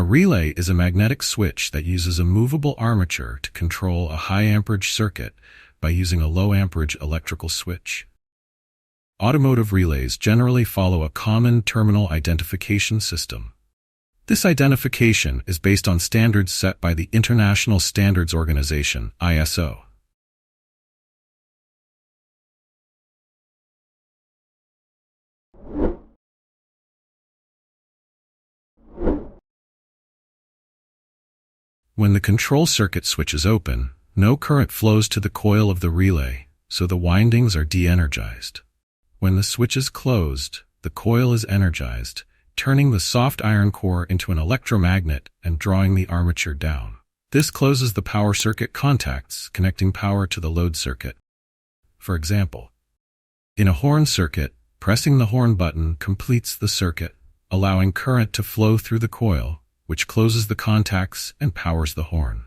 A relay is a magnetic switch that uses a movable armature to control a high-amperage circuit by using a low-amperage electrical switch. Automotive relays generally follow a common terminal identification system. This identification is based on standards set by the International Standards Organization, ISO. When the control circuit switch is open, no current flows to the coil of the relay, so the windings are de-energized. When the switch is closed, the coil is energized, turning the soft iron core into an electromagnet and drawing the armature down. This closes the power circuit contacts, connecting power to the load circuit. For example, in a horn circuit, pressing the horn button completes the circuit, allowing current to flow through the coil, which closes the contacts and powers the horn.